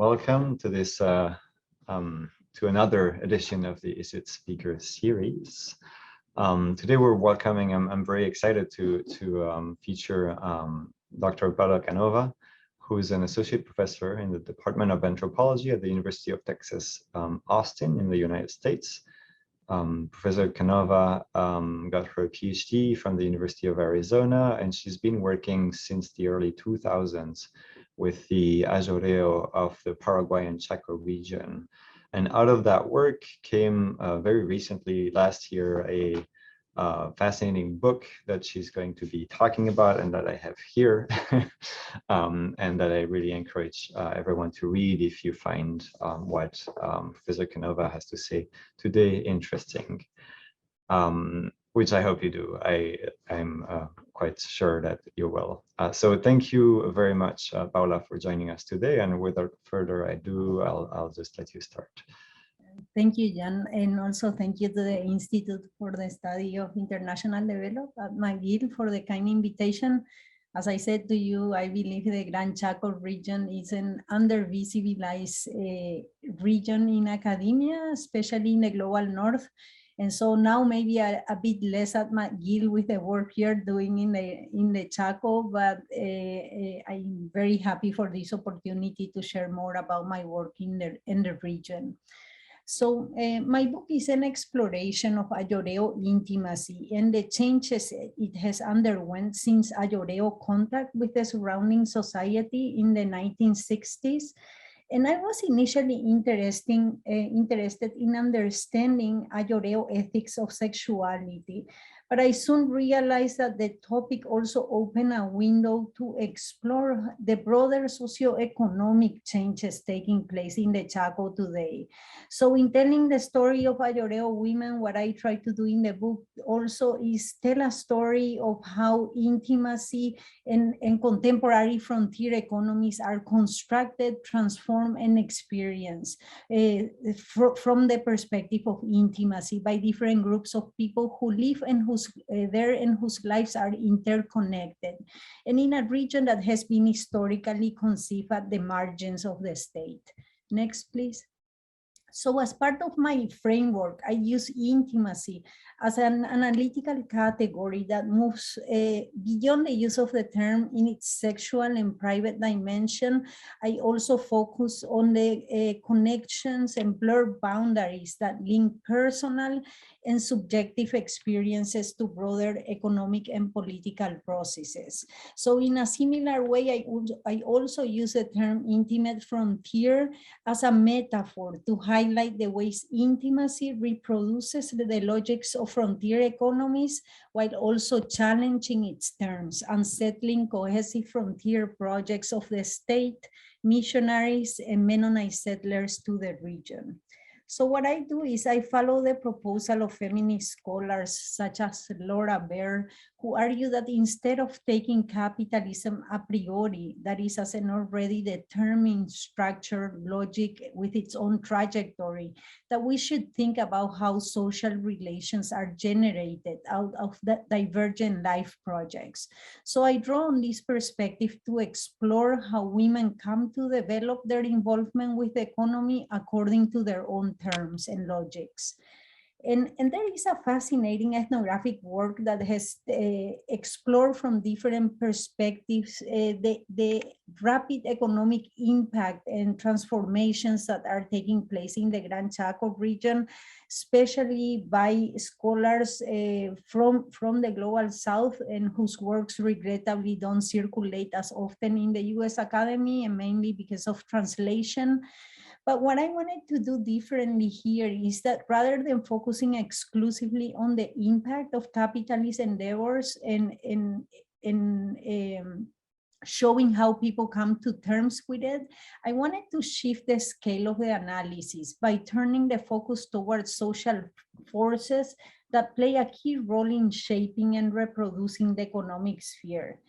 welcome to this to another edition of the ISID Speaker Series. Today we're welcoming. I'm very excited to feature Dr. Paola Canova, who is an associate professor in the Department of Anthropology at the University of Texas, Austin, in the United States. Professor Canova got her PhD from the University of Arizona, and she's been working since the early 2000s with the Ayoreo of the Paraguayan Chaco region. And out of that work came very recently, last year, a fascinating book that she's going to be talking about and that I have here, and that I really encourage everyone to read if you find what Professor Canova has to say today interesting, which I hope you do. I'm quite sure that you will. So thank you very much, Paola, for joining us today. And without further ado, I'll just let you start. Thank you, Jan, and also thank you to the Institute for the Study of International Development at McGill for the kind invitation. As I said to you, I believe the Gran Chaco region is an under-visibilized region in academia, especially in the global north. And so now maybe a bit less at McGill with the work you're doing in the Chaco, but I'm very happy for this opportunity to share more about my work in the region. So my book is an exploration of Ayoreo intimacy and the changes it has underwent since Ayoreo contact with the surrounding society in the 1960s. And I was initially interested in understanding Ayoreo ethics of sexuality, but I soon realized that the topic also opened a window to explore the broader socioeconomic changes taking place in the Chaco today. So in telling the story of Ayoreo women, what I try to do in the book also is tell a story of how intimacy and contemporary frontier economies are constructed, transformed, and experienced from the perspective of intimacy by different groups of people who live and whose lives are interconnected, and in a region that has been historically conceived at the margins of the state. Next, please. So as part of my framework, I use intimacy as an analytical category that moves beyond the use of the term in its sexual and private dimension. I also focus on the connections and blurred boundaries that link personal and subjective experiences to broader economic and political processes. So in a similar way, I also use the term intimate frontier as a metaphor to highlight the ways intimacy reproduces the logics of frontier economies while also challenging its terms, unsettling cohesive frontier projects of the state, missionaries, and Mennonite settlers to the region. So what I do is I follow the proposal of feminist scholars such as Laura Baer, who argue that instead of taking capitalism a priori, that is as an already determined structure, logic with its own trajectory, that we should think about how social relations are generated out of the divergent life projects. So I draw on this perspective to explore how women come to develop their involvement with the economy according to their own terms and logics. And there is a fascinating ethnographic work that has explored from different perspectives the rapid economic impact and transformations that are taking place in the Gran Chaco region, especially by scholars from the global south and whose works regrettably don't circulate as often in the US Academy, and mainly because of translation. But what I wanted to do differently here is that rather than focusing exclusively on the impact of capitalist endeavors and showing how people come to terms with it, I wanted to shift the scale of the analysis by turning the focus towards social forces that play a key role in shaping and reproducing the economic sphere.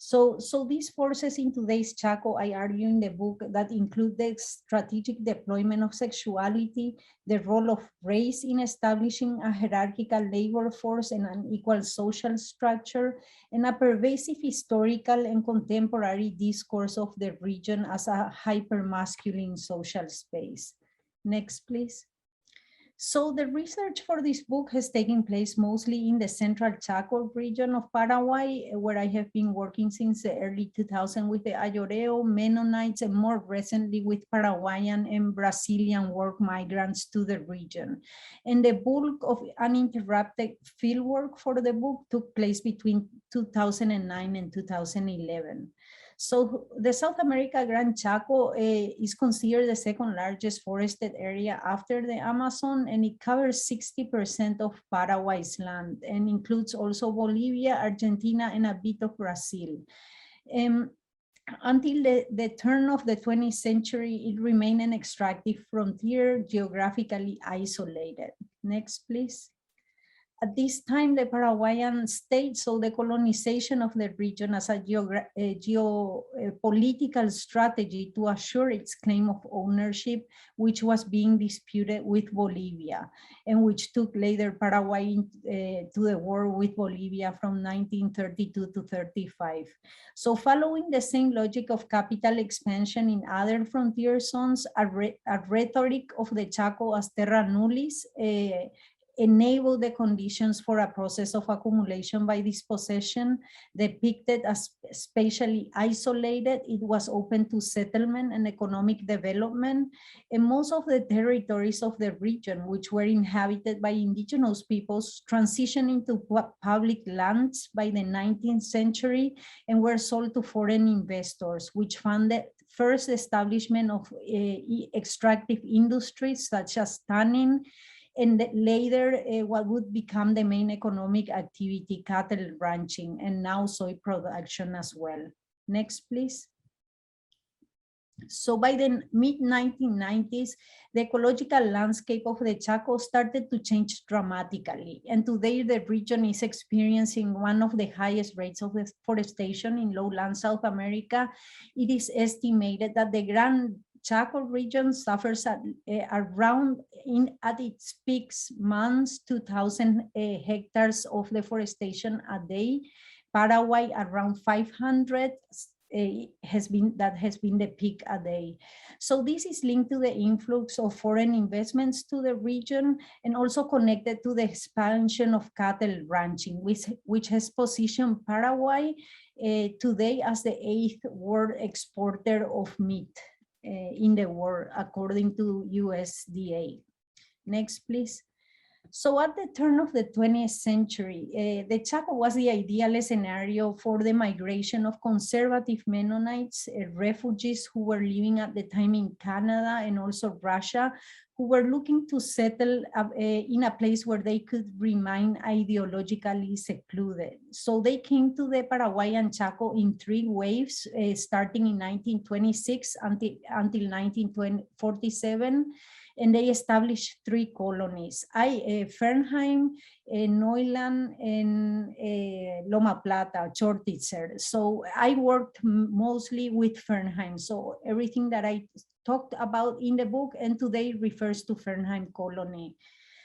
So these forces in today's Chaco, I argue in the book, that include the strategic deployment of sexuality, the role of race in establishing a hierarchical labor force and an equal social structure, and a pervasive historical and contemporary discourse of the region as a hyper-masculine social space. Next, please. So the research for this book has taken place mostly in the central Chaco region of Paraguay, where I have been working since the early 2000s with the Ayoreo, Mennonites, and more recently with Paraguayan and Brazilian work migrants to the region. And the bulk of uninterrupted fieldwork for the book took place between 2009 and 2011. So the South America Gran Chaco is considered the second largest forested area after the Amazon, and it covers 60% of Paraguay's land and includes also Bolivia, Argentina, and a bit of Brazil. Until the turn of the 20th century, it remained an extractive frontier, geographically isolated. Next, please. At this time, the Paraguayan state saw the colonization of the region as a geopolitical strategy to assure its claim of ownership, which was being disputed with Bolivia, and which took later Paraguay to the war with Bolivia from 1932 to 35. So following the same logic of capital expansion in other frontier zones, a rhetoric of the Chaco as terra nullius enable the conditions for a process of accumulation by dispossession. Depicted as spatially isolated, it was open to settlement and economic development, and most of the territories of the region, which were inhabited by indigenous peoples, transitioned into public lands by the 19th century and were sold to foreign investors, which funded first establishment of extractive industries such as tanning, and later what would become the main economic activity, cattle ranching, and now soy production as well. Next, please. So by the mid-1990s, the ecological landscape of the Chaco started to change dramatically. And today the region is experiencing one of the highest rates of deforestation in lowland South America. It is estimated that the Gran Chaco region suffers at its peaks months 2,000 hectares of deforestation a day. Paraguay around 500 has been the peak a day. So this is linked to the influx of foreign investments to the region, and also connected to the expansion of cattle ranching, which has positioned Paraguay today as the 8th world exporter of meat in the world, according to USDA. Next, please. So at the turn of the 20th century, the Chaco was the ideal scenario for the migration of conservative Mennonites, refugees who were living at the time in Canada and also Russia, who were looking to settle in a place where they could remain ideologically secluded. So they came to the Paraguayan Chaco in 3 waves, starting in 1926 until 1947. And they established 3 colonies, Fernheim, Neuland, and Loma Plata, Chortitzer. So I worked mostly with Fernheim. So everything that I talked about in the book and today refers to Fernheim colony.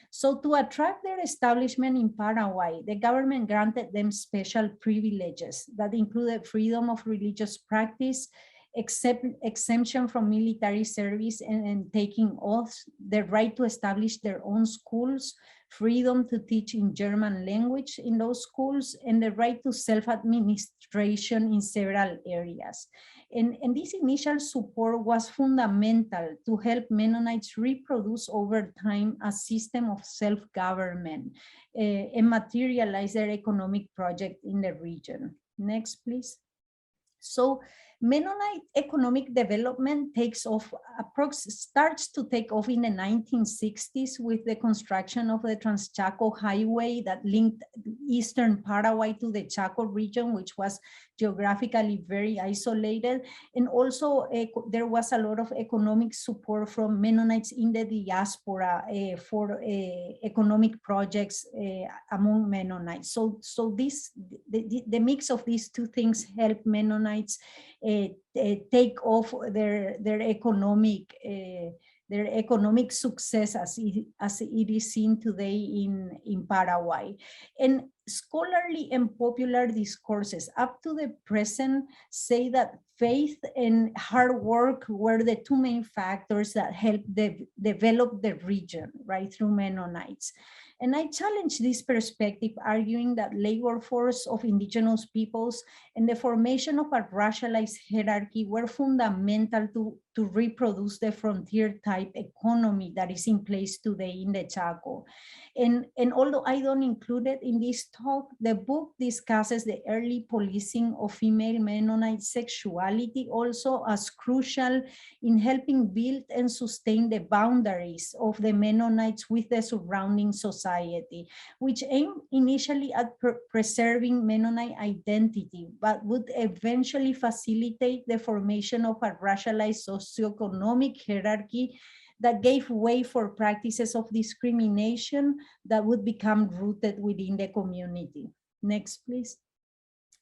So to attract their establishment in Paraguay, the government granted them special privileges that included freedom of religious practice, exemption from military service and taking oaths, the right to establish their own schools, freedom to teach in German language in those schools, and the right to self-administration in several areas. And this initial support was fundamental to help Mennonites reproduce over time a system of self-government and materialize their economic project in the region. Next, please. So Mennonite economic development starts to take off in the 1960s with the construction of the TransChaco highway that linked eastern Paraguay to the Chaco region, which was geographically very isolated. And also there was a lot of economic support from Mennonites in the diaspora for economic projects among Mennonites. So the mix of these two things helped Mennonites take off their economic success as it is seen today in Paraguay. And scholarly and popular discourses up to the present say that faith and hard work were the two main factors that helped develop the region, right, through Mennonites. And I challenge this perspective, arguing that labor force of indigenous peoples and the formation of a racialized hierarchy were fundamental to reproduce the frontier type economy that is in place today in the Chaco. And although I don't include it in this talk, the book discusses the early policing of female Mennonite sexuality also as crucial in helping build and sustain the boundaries of the Mennonites with the surrounding society, which aimed initially at preserving Mennonite identity, but would eventually facilitate the formation of a racialized socioeconomic hierarchy that gave way for practices of discrimination that would become rooted within the community. Next, please.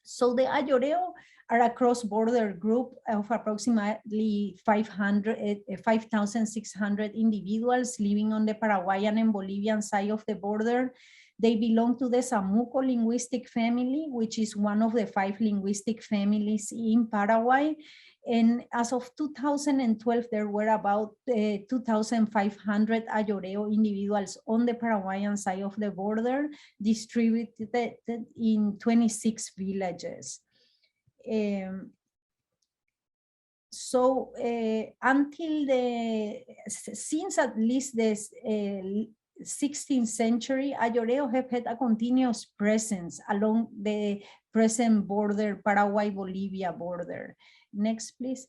So the Ayoreo are a cross-border group of approximately 5,600 individuals living on the Paraguayan and Bolivian side of the border. They belong to the Samuco linguistic family, which is one of the 5 linguistic families in Paraguay. And as of 2012, there were about 2,500 Ayoreo individuals on the Paraguayan side of the border, distributed in 26 villages. Since at least this 16th century, Ayoreo have had a continuous presence along the present border, Paraguay-Bolivia border. Next, please.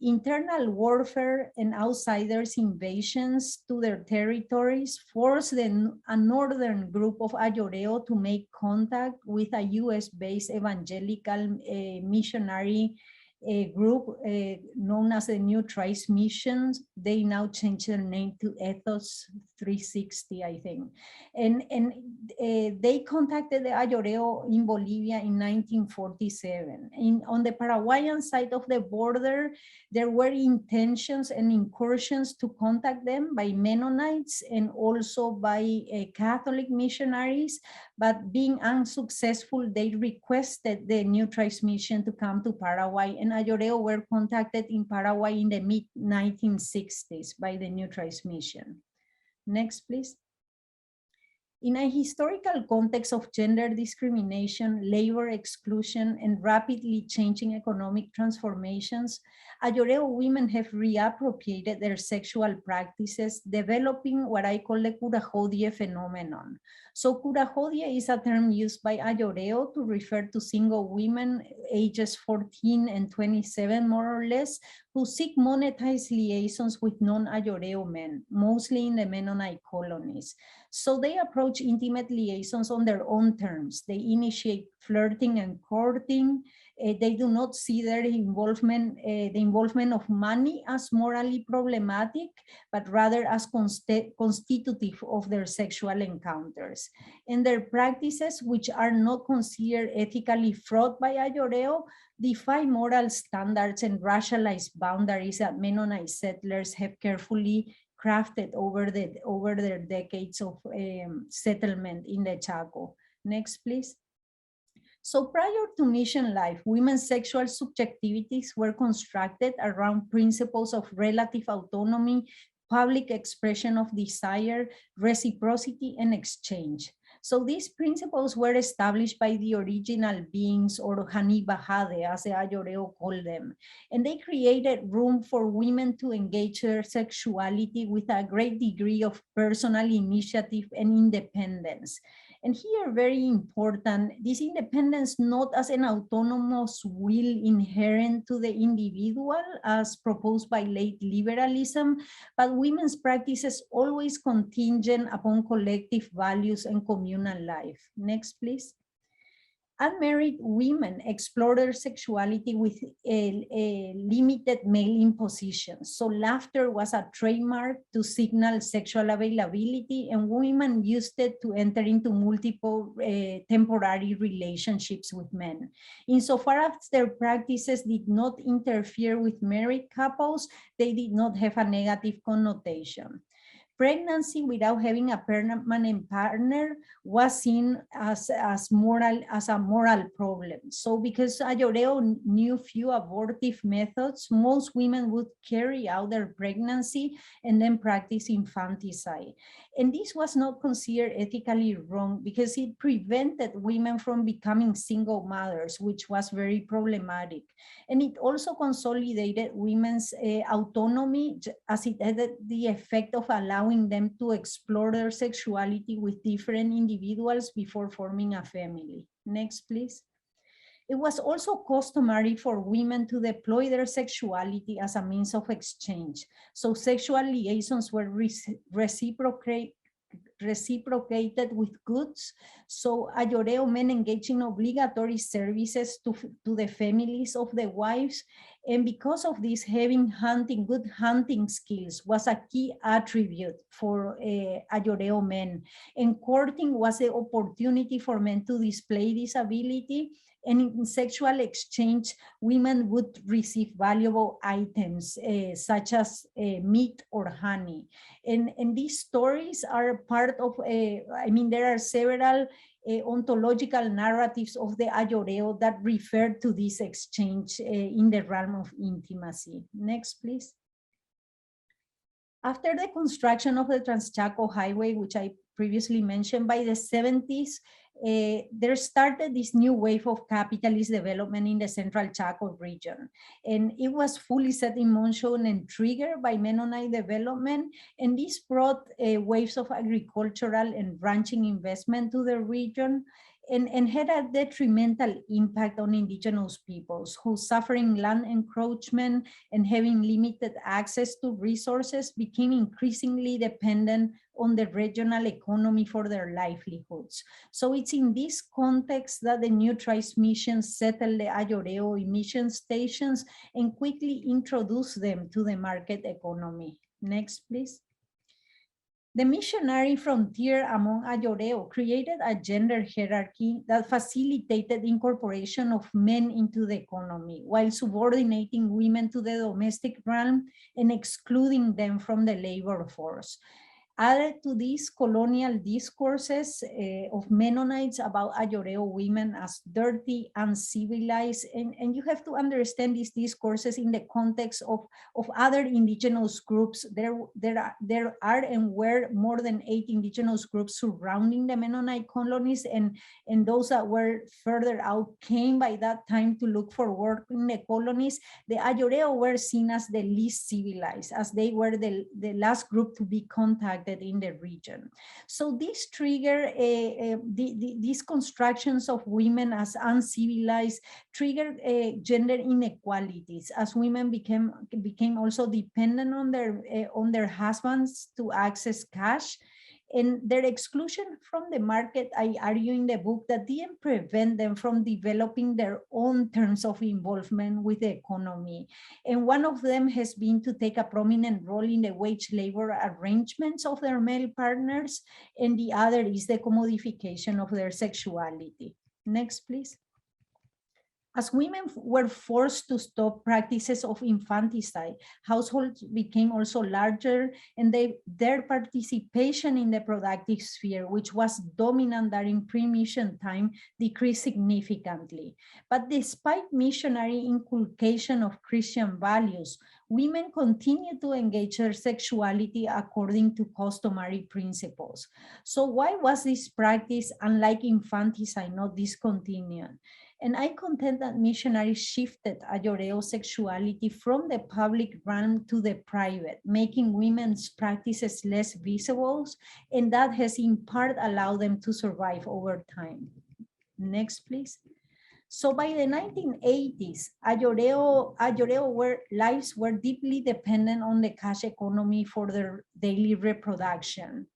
Internal warfare and outsiders' invasions to their territories forced a northern group of Ayoreo to make contact with a US-based evangelical missionary group known as the New Thrice Missions. They now changed their name to Ethos 360, I think. And they contacted the Ayoreo in Bolivia in 1947. On the Paraguayan side of the border, there were intentions and incursions to contact them by Mennonites and also by Catholic missionaries, but being unsuccessful, they requested the New Thrice Mission to come to Paraguay, and Ayoreo were contacted in Paraguay in the mid-1960s by the New Thrice Mission. Next, please. In a historical context of gender discrimination, labor exclusion, and rapidly changing economic transformations, Ayoreo women have reappropriated their sexual practices, developing what I call the curajodie phenomenon. So curajodie is a term used by Ayoreo to refer to single women ages 14 and 27, more or less, who seek monetized liaisons with non-Ayoreo men, mostly in the Mennonite colonies. So they approach intimate liaisons on their own terms. They initiate flirting and courting. They do not see their involvement, the involvement of money as morally problematic, but rather as constitutive of their sexual encounters. And their practices, which are not considered ethically fraught by Ayoreo, defy moral standards and racialized boundaries that Mennonite settlers have carefully crafted over their decades of settlement in the Chaco. Next, please. So prior to mission life, women's sexual subjectivities were constructed around principles of relative autonomy, public expression of desire, reciprocity, and exchange. So these principles were established by the original beings, or Hanibahade, as the Ayoreo called them. And they created room for women to engage their sexuality with a great degree of personal initiative and independence. And here, very important, this independence not as an autonomous will inherent to the individual as proposed by late liberalism, but women's practices always contingent upon collective values and communal life. Next, please. Unmarried women explore their sexuality with a limited male imposition. So laughter was a trademark to signal sexual availability, and women used it to enter into multiple temporary relationships with men. Insofar as their practices did not interfere with married couples, they did not have a negative connotation. Pregnancy without having a permanent partner was seen as a moral problem. So because Ayoreo knew few abortive methods, most women would carry out their pregnancy and then practice infanticide. And this was not considered ethically wrong because it prevented women from becoming single mothers, which was very problematic. And it also consolidated women's autonomy, as it had the effect of allowing them to explore their sexuality with different individuals before forming a family. Next, please. It was also customary for women to deploy their sexuality as a means of exchange. So sexual liaisons were reciprocated with goods. So Ayoreo men engaged in obligatory services to the families of the wives. And because of this, having good hunting skills was a key attribute for Ayoreo men. And courting was the opportunity for men to display this ability. And in sexual exchange, women would receive valuable items such as meat or honey. And these stories are part of, there are several ontological narratives of the Ayoreo that refer to this exchange in the realm of intimacy. Next, please. After the construction of the TransChaco highway, which I previously mentioned, by the 70s, there started this new wave of capitalist development in the central Chaco region. And it was fully set in motion and triggered by Mennonite development. And this brought waves of agricultural and ranching investment to the region, and had a detrimental impact on indigenous peoples who, suffering land encroachment and having limited access to resources, became increasingly dependent on the regional economy for their livelihoods. So it's in this context that the new transmissions settled the Ayoreo emission stations and quickly introduced them to the market economy. Next, please. The missionary frontier among Ayoreo created a gender hierarchy that facilitated incorporation of men into the economy while subordinating women to the domestic realm and excluding them from the labor force. Added to these colonial discourses of Mennonites about Ayoreo women as dirty, uncivilized, and you have to understand these discourses in the context of other indigenous groups. There are and were more than 8 indigenous groups surrounding the Mennonite colonies, and those that were further out came by that time to look for work in the colonies. The Ayoreo were seen as the least civilized, as they were the last group to be contacted in the region. So this triggered these constructions of women as uncivilized, triggered gender inequalities, as women became also dependent on their husbands to access cash. And their exclusion from the market, I argue in the book, that didn't prevent them from developing their own terms of involvement with the economy. And one of them has been to take a prominent role in the wage labor arrangements of their male partners, and the other is the commodification of their sexuality. Next, please. As women were forced to stop practices of infanticide, households became also larger, and their participation in the productive sphere, which was dominant during pre-mission time, decreased significantly. But despite missionary inculcation of Christian values, women continued to engage their sexuality according to customary principles. So why was this practice, unlike infanticide, not discontinued? And I contend that missionaries shifted Ayoreo sexuality from the public realm to the private, making women's practices less visible, and that has in part allowed them to survive over time. Next, please. So by the 1980s, Ayoreo lives were deeply dependent on the cash economy for their daily reproduction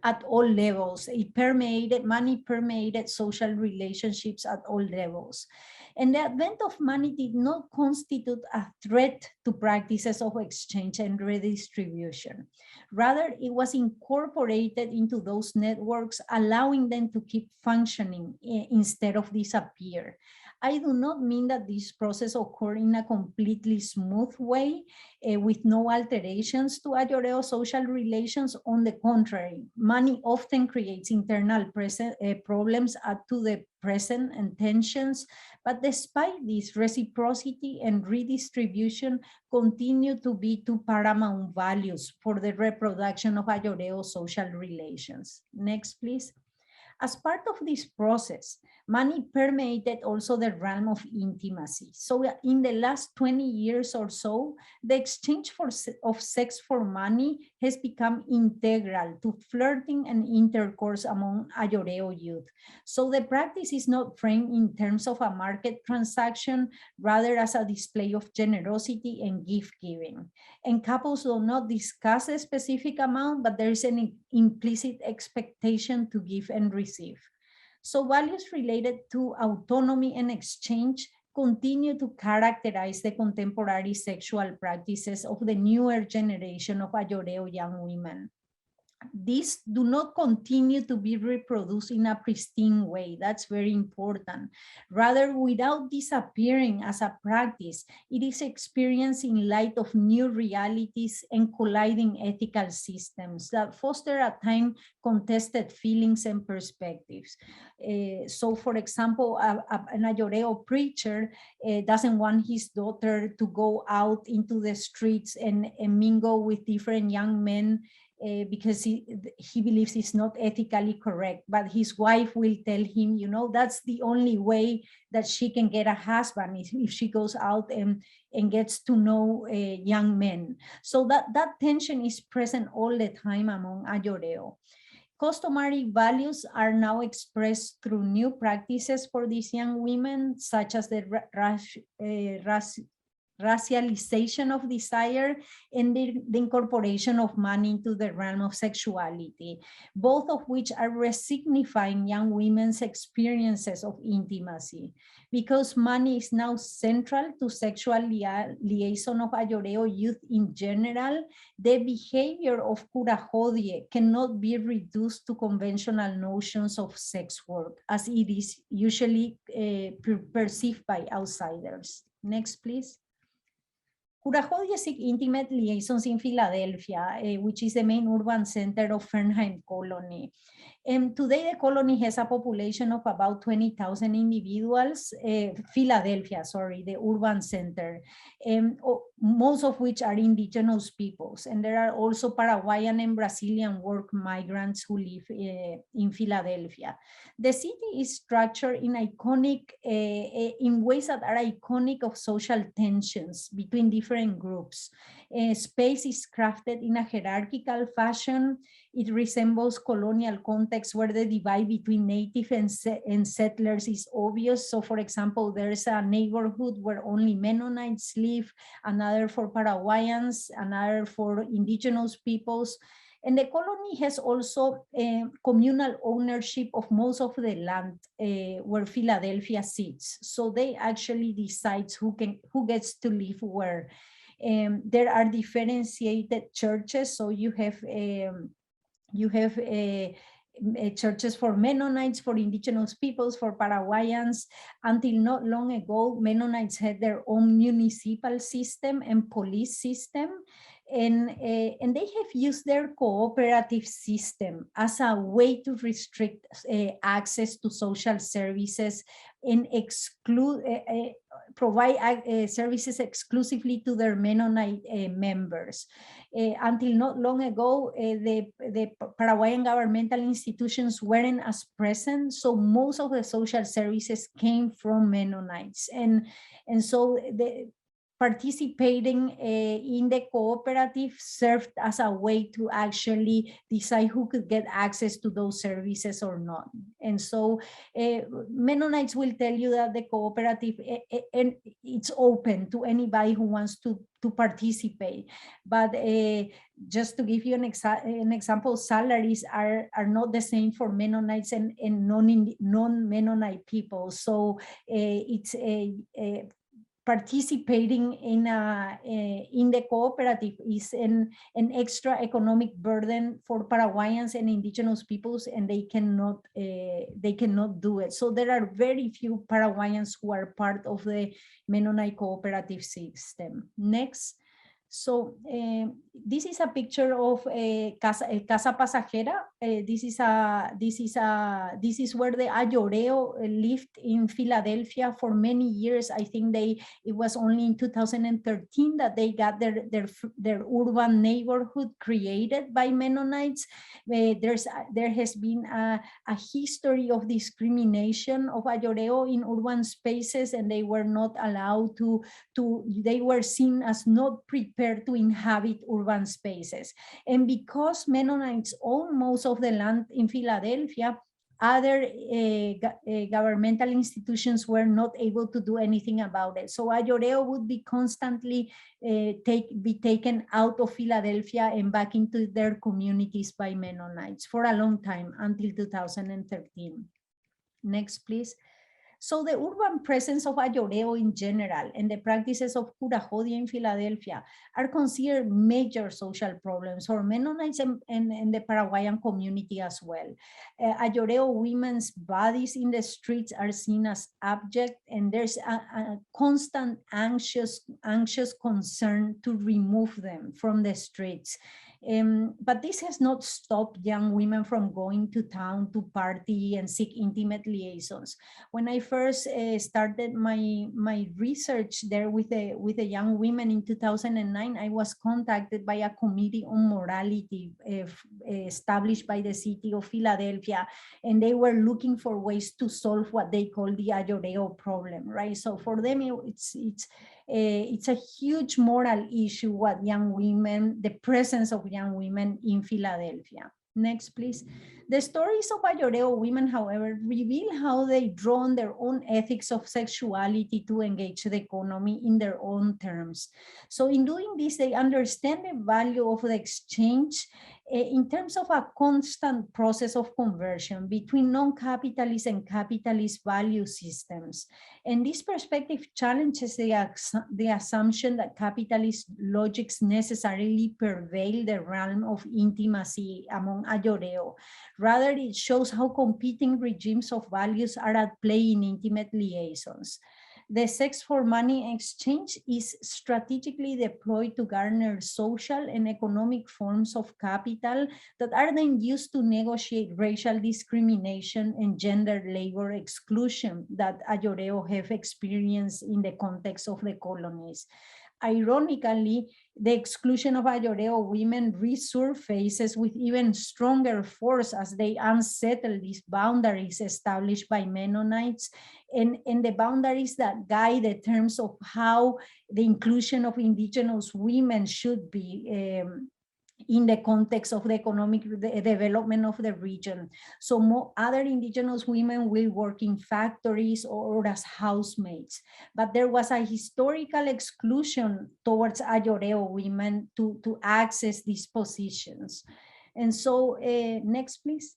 at all levels. Money permeated social relationships at all levels. And the advent of money did not constitute a threat to practices of exchange and redistribution. Rather, it was incorporated into those networks, allowing them to keep functioning instead of disappear. I do not mean that this process occurred in a completely smooth way with no alterations to Ayoreo social relations. On the contrary, money often creates internal problems to the present and tensions, but despite this, reciprocity and redistribution continue to be two paramount values for the reproduction of Ayoreo social relations. Next, please. As part of this process, money permeated also the realm of intimacy. So in the last 20 years or so, the exchange of sex for money has become integral to flirting and intercourse among Ayoreo youth. So the practice is not framed in terms of a market transaction, rather as a display of generosity and gift giving. And couples do not discuss a specific amount, but there is an implicit expectation to give and receive. So values related to autonomy and exchange continue to characterize the contemporary sexual practices of the newer generation of Ayoreo young women. These do not continue to be reproduced in a pristine way. That's very important. Rather, without disappearing as a practice, it is experienced in light of new realities and colliding ethical systems that foster at times contested feelings and perspectives. So, for example, an Ayoreo preacher doesn't want his daughter to go out into the streets and mingle with different young men because he believes it's not ethically correct, but his wife will tell him, you know, that's the only way that she can get a husband if she goes out and gets to know young men. So that tension is present all the time among Ayoreo. Customary values are now expressed through new practices for these young women, such as the racialization of desire and the incorporation of money into the realm of sexuality, both of which are resignifying young women's experiences of intimacy. Because money is now central to sexual liaison of Ayoreo youth in general, the behavior of curajodie cannot be reduced to conventional notions of sex work, as it is usually perceived by outsiders. Next, please. Curajodie seek intimate liaisons in Philadelphia, which is the main urban center of Fernheim colony. And today the colony has a population of about 20,000 individuals, Philadelphia, sorry, the urban center, most of which are indigenous peoples. And there are also Paraguayan and Brazilian work migrants who live in Philadelphia. The city is structured in ways that are iconic of social tensions between different groups. Space is crafted in a hierarchical fashion. It resembles colonial contexts where the divide between native and settlers is obvious. So for example, there's a neighborhood where only Mennonites live, another for Paraguayans, another for indigenous peoples. And the colony has also communal ownership of most of the land where Philadelphia sits. So they actually decide who gets to live where. There are differentiated churches. So you have churches for Mennonites, for indigenous peoples, for Paraguayans. Until not long ago, Mennonites had their own municipal system and police system. And they have used their cooperative system as a way to restrict access to social services and exclude, provide services exclusively to their Mennonite members. Until not long ago, the Paraguayan governmental institutions weren't as present, so most of the social services came from Mennonites, and so the participating in the cooperative served as a way to actually decide who could get access to those services or not. And so Mennonites will tell you that the cooperative, and it's open to anybody who wants to participate. But just to give you an example, salaries are not the same for Mennonites and non-Mennonite people. So it's participating in the cooperative is an extra economic burden for Paraguayans and indigenous peoples, and they cannot do it. So there are very few Paraguayans who are part of the Mennonite cooperative system. Next. So this is a picture of Casa Pasajera. This is where the Ayoreo lived in Philadelphia for many years. I think it was only in 2013 that they got their urban neighborhood created by Mennonites. There has been a history of discrimination of Ayoreo in urban spaces, and they were not allowed they were seen as not prepared to inhabit urban spaces. And because Mennonites own most of the land in Philadelphia, other governmental institutions were not able to do anything about it. So Ayoreo would be constantly be taken out of Philadelphia and back into their communities by Mennonites for a long time, until 2013. Next, please. So the urban presence of Ayoreo in general and the practices of curajodie in Philadelphia are considered major social problems for Mennonites and the Paraguayan community as well. Ayoreo women's bodies in the streets are seen as abject, and there's a constant anxious concern to remove them from the streets. But this has not stopped young women from going to town to party and seek intimate liaisons. When I first started my research there with the young women in 2009, I was contacted by a committee on morality established by the city of Philadelphia, and they were looking for ways to solve what they call the Ayoreo problem, right? So for them, it's a huge moral issue the presence of young women in Philadelphia. Next, please. The stories of Ayoreo women, however, reveal how they draw on their own ethics of sexuality to engage the economy in their own terms. So in doing this, they understand the value of the exchange in terms of a constant process of conversion between non-capitalist and capitalist value systems. And this perspective challenges the assumption that capitalist logics necessarily pervade the realm of intimacy among Ayoreo. Rather, it shows how competing regimes of values are at play in intimate liaisons. The sex for money exchange is strategically deployed to garner social and economic forms of capital that are then used to negotiate racial discrimination and gender labor exclusion that Ayoreo have experienced in the context of the colonies. Ironically, the exclusion of Ayoreo women resurfaces with even stronger force as they unsettle these boundaries established by Mennonites and the boundaries that guide the terms of how the inclusion of indigenous women should be in the context of the economic development of the region. So other indigenous women will work in factories or as housemaids. But there was a historical exclusion towards Ayoreo women to access these positions. And so next, please.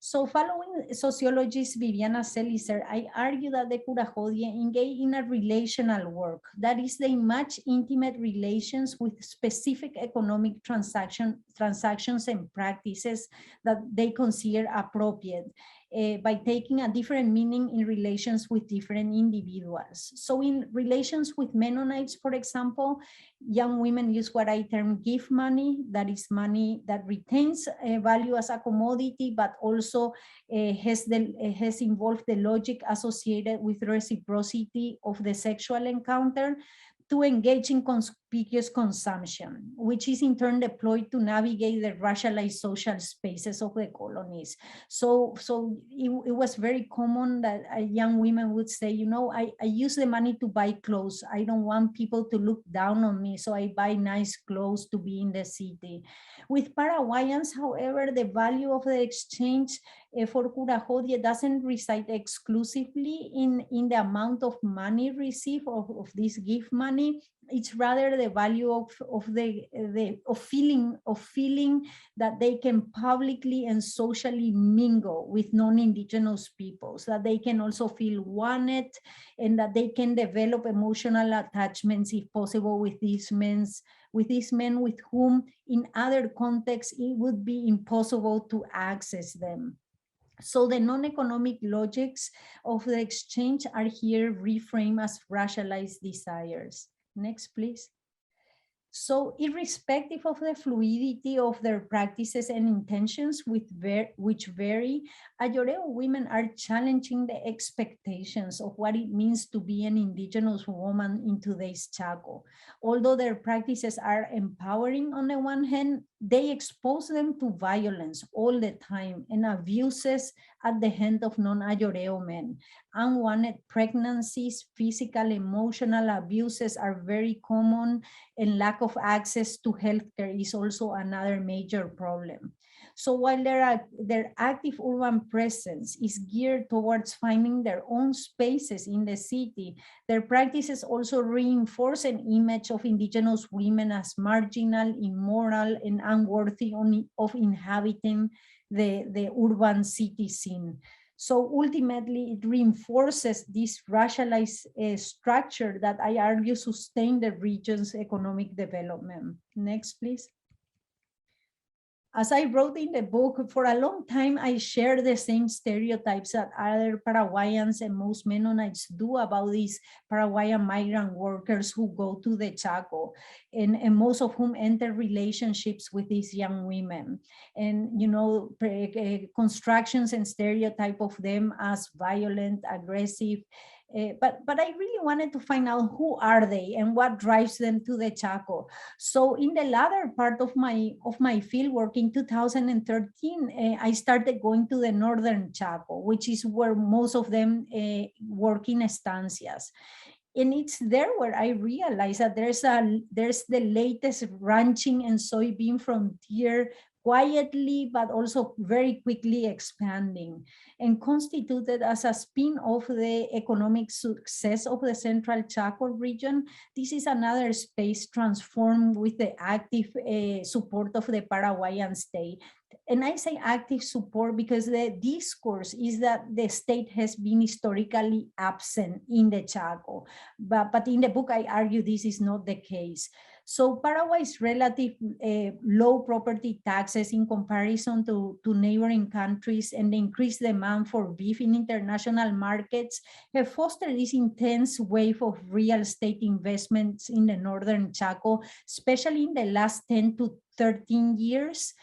So following sociologist Viviana Selicer, I argue that the curajodie engage in a relational work. That is, they match intimate relations with specific economic transactions and practices that they consider appropriate. by taking a different meaning in relations with different individuals. So in relations with Mennonites, for example, young women use what I term gift money, that is money that retains value as a commodity, but also has involved the logic associated with reciprocity of the sexual encounter, to engage in conspicuous consumption, which is in turn deployed to navigate the racialized social spaces of the colonies. So it was very common that young women would say, you know, I use the money to buy clothes. I don't want people to look down on me, so I buy nice clothes to be in the city. With Paraguayans, however, the value of the exchange for curajodie doesn't reside exclusively in the amount of money received of this gift money. It's rather the value of feeling that they can publicly and socially mingle with non-indigenous peoples, that they can also feel wanted, and that they can develop emotional attachments, if possible, with these men with whom in other contexts it would be impossible to access them. So the non-economic logics of the exchange are here reframed as racialized desires. Next, please. So irrespective of the fluidity of their practices and intentions, which vary, Ayoreo women are challenging the expectations of what it means to be an indigenous woman in today's Chaco. Although their practices are empowering on the one hand, they expose them to violence all the time and abuses at the hand of non-Ayoreo men. Unwanted pregnancies, physical, emotional abuses are very common, and lack of access to healthcare is also another major problem. So while their active urban presence is geared towards finding their own spaces in the city, their practices also reinforce an image of indigenous women as marginal, immoral, and unworthy of inhabiting the urban city scene. So ultimately, it reinforces this racialized structure that I argue sustain the region's economic development. Next, please. As I wrote in the book, for a long time, I shared the same stereotypes that other Paraguayans and most Mennonites do about these Paraguayan migrant workers who go to the Chaco, and most of whom enter relationships with these young women. And, you know, constructions and stereotype of them as violent, aggressive, but I really wanted to find out who are they and what drives them to the Chaco. So in the latter part of my fieldwork in 2013, I started going to the northern Chaco, which is where most of them work in estancias. And it's there where I realized that there's the latest ranching and soybean frontier, quietly but also very quickly expanding, and constituted as a spin-off the economic success of the Central Chaco region. This is another space transformed with the active support of the Paraguayan state. And I say active support because the discourse is that the state has been historically absent in the Chaco. But in the book, I argue this is not the case. So Paraguay's relative low property taxes in comparison to neighboring countries and the increased demand for beef in international markets have fostered this intense wave of real estate investments in the northern Chaco, especially in the last 10 to 13 years.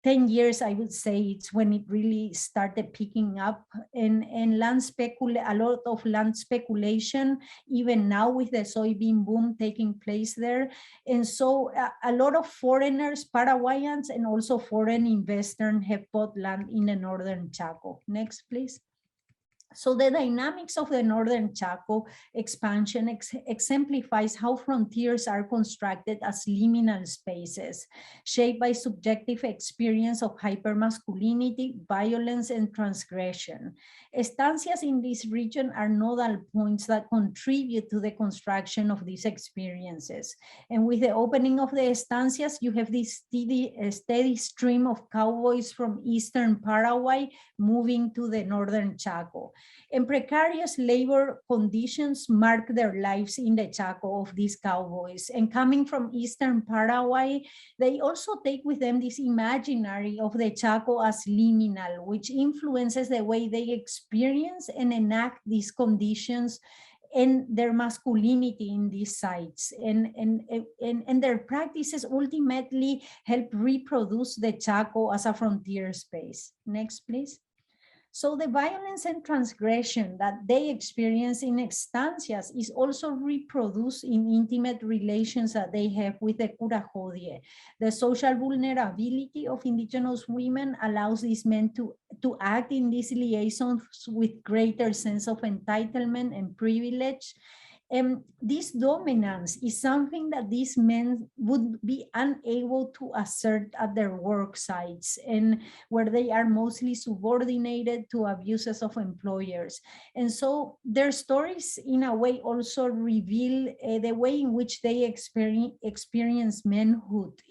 10 years, I would say, it's when it really started picking up, and a lot of land speculation, even now with the soybean boom taking place there. And so a lot of foreigners, Paraguayans, and also foreign investors have bought land in the northern Chaco. Next, please. So the dynamics of the northern Chaco expansion exemplifies how frontiers are constructed as liminal spaces, shaped by subjective experience of hypermasculinity, violence, and transgression. Estancias in this region are nodal points that contribute to the construction of these experiences. And with the opening of the estancias, you have this steady stream of cowboys from eastern Paraguay moving to the northern Chaco. And precarious labor conditions mark their lives in the Chaco of these cowboys. And coming from Eastern Paraguay, they also take with them this imaginary of the Chaco as liminal, which influences the way they experience and enact these conditions and their masculinity in these sites. And their practices ultimately help reproduce the Chaco as a frontier space. Next, please. So the violence and transgression that they experience in estancias is also reproduced in intimate relations that they have with the curajodie. The social vulnerability of indigenous women allows these men to act in these liaisons with greater sense of entitlement and privilege. And this dominance is something that these men would be unable to assert at their work sites, and where they are mostly subordinated to abuses of employers. And so their stories in a way also reveal the way in which they experience manhood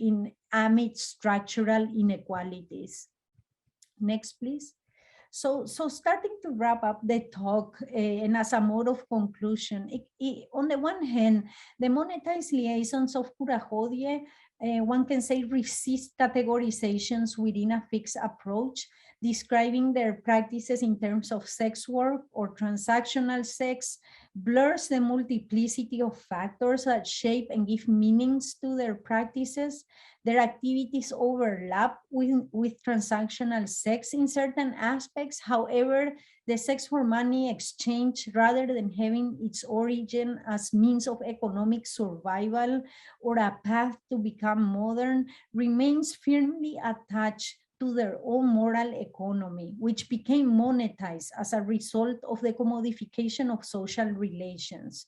amid structural inequalities. Next, please. So starting to wrap up the talk, and as a mode of conclusion, on the one hand, the monetized liaisons of curajodie, one can say, resist categorizations within a fixed approach, describing their practices in terms of sex work or transactional sex, blurs the multiplicity of factors that shape and give meanings to their practices. Their activities overlap with transactional sex in certain aspects. However, the sex for money exchange, rather than having its origin as means of economic survival or a path to become modern, remains firmly attached to their own moral economy, which became monetized as a result of the commodification of social relations.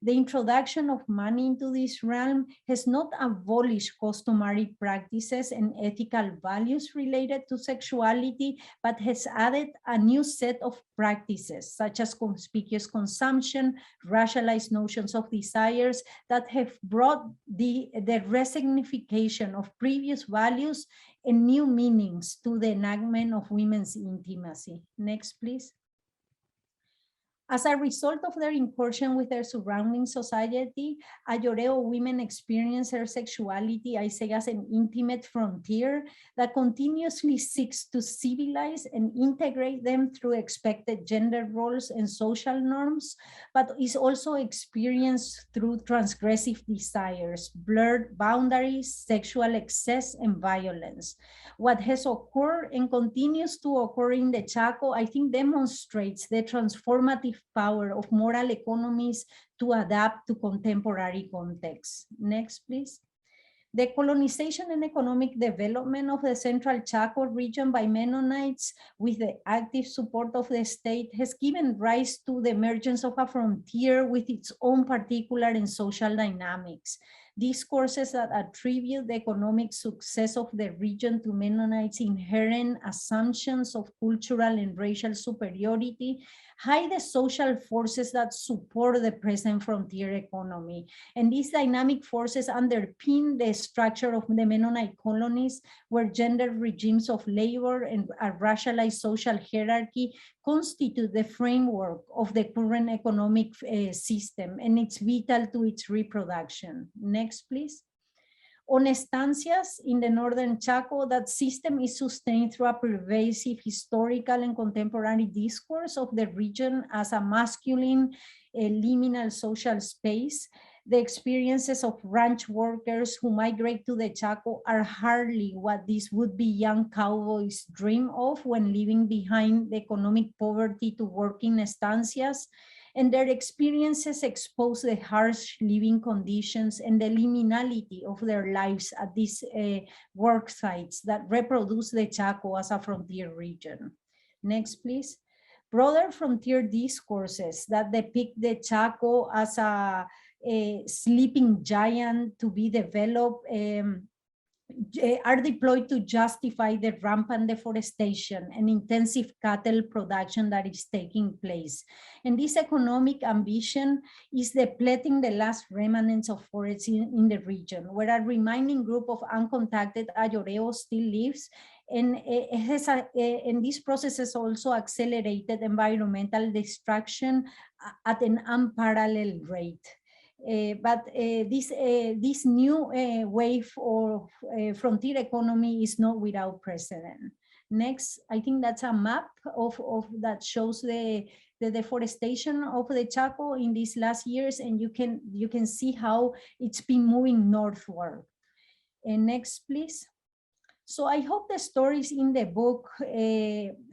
The introduction of money into this realm has not abolished customary practices and ethical values related to sexuality, but has added a new set of practices, such as conspicuous consumption, racialized notions of desires, that have brought the resignification of previous values and new meanings to the enactment of women's intimacy. Next, please. As a result of their incursion with their surrounding society, Ayoreo women experience their sexuality, I say, as an intimate frontier that continuously seeks to civilize and integrate them through expected gender roles and social norms, but is also experienced through transgressive desires, blurred boundaries, sexual excess, and violence. What has occurred and continues to occur in the Chaco, I think, demonstrates the transformative power of moral economies to adapt to contemporary contexts. Next, please. The colonization and economic development of the Central Chaco region by Mennonites, with the active support of the state, has given rise to the emergence of a frontier with its own particular and social dynamics. Discourses that attribute the economic success of the region to Mennonites' inherent assumptions of cultural and racial superiority hide the social forces that support the present frontier economy. And these dynamic forces underpin the structure of the Mennonite colonies, where gender regimes of labor and a racialized social hierarchy constitute the framework of the current economic system, and it's vital to its reproduction. Next, please. On estancias in the northern Chaco, that system is sustained through a pervasive historical and contemporary discourse of the region as a masculine, liminal social space. The experiences of ranch workers who migrate to the Chaco are hardly what these would-be young cowboys dream of when leaving behind the economic poverty to work in estancias. And their experiences expose the harsh living conditions and the liminality of their lives at these work sites that reproduce the Chaco as a frontier region. Next, please. Broader frontier discourses that depict the Chaco as a sleeping giant to be developed are deployed to justify the rampant deforestation and intensive cattle production that is taking place. And this economic ambition is depleting the last remnants of forests in the region, where a remaining group of uncontacted Ayoreo still lives, and these processes also accelerated environmental destruction at an unparalleled rate. But this new wave of frontier economy is not without precedent. Next, I think that's a map of that shows the deforestation of the Chaco in these last years, and you can see how it's been moving northward. And next, please. So I hope the stories in the book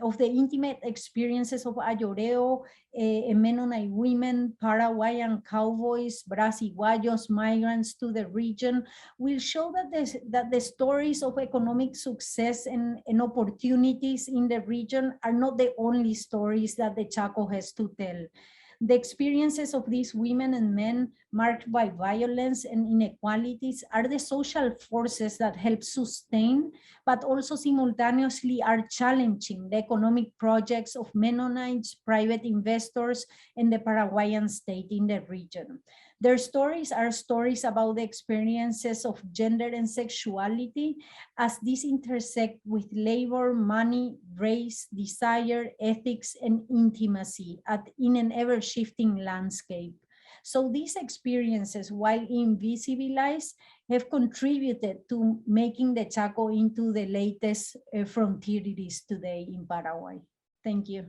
of the intimate experiences of Ayoreo, Mennonite women, Paraguayan cowboys, Brasiguayos, migrants to the region will show that the stories of economic success and opportunities in the region are not the only stories that the Chaco has to tell. The experiences of these women and men marked by violence and inequalities are the social forces that help sustain, but also simultaneously are challenging the economic projects of Mennonites, private investors, and the Paraguayan state in the region. Their stories are stories about the experiences of gender and sexuality as these intersect with labor, money, race, desire, ethics, and intimacy in an ever-shifting landscape. So these experiences, while invisibilized, have contributed to making the Chaco into the latest frontier it is today in Paraguay. Thank you.